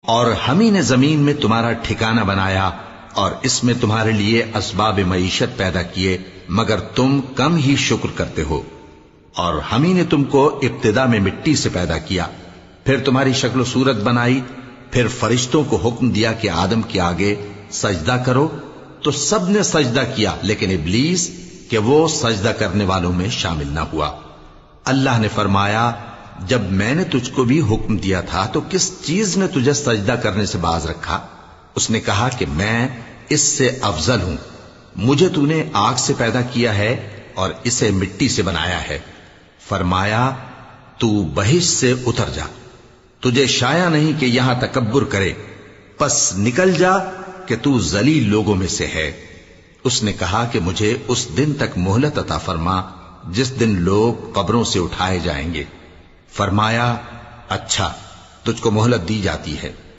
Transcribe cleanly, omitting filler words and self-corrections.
اور ہم ہی نے زمین میں تمہارا ٹھکانہ بنایا اور اس میں تمہارے لیے اسباب معیشت پیدا کیے، مگر تم کم ہی شکر کرتے ہو۔ اور ہم ہی نے تم کو ابتدا میں مٹی سے پیدا کیا، پھر تمہاری شکل و صورت بنائی، پھر فرشتوں کو حکم دیا کہ آدم کے آگے سجدہ کرو، تو سب نے سجدہ کیا لیکن ابلیس کہ وہ سجدہ کرنے والوں میں شامل نہ ہوا۔ اللہ نے فرمایا، جب میں نے تجھ کو بھی حکم دیا تھا تو کس چیز نے تجھے سجدہ کرنے سے باز رکھا؟ اس نے کہا کہ میں اس سے افضل ہوں، مجھے تو نے آگ سے پیدا کیا ہے اور اسے مٹی سے بنایا ہے۔ فرمایا، تو بہشت سے اتر جا، تجھے شایع نہیں کہ یہاں تکبر کرے، پس نکل جا کہ تو ذلیل لوگوں میں سے ہے۔ اس نے کہا کہ مجھے اس دن تک مہلت عطا فرما جس دن لوگ قبروں سے اٹھائے جائیں گے۔ فرمایا، اچھا، تجھ کو مہلت دی جاتی ہے۔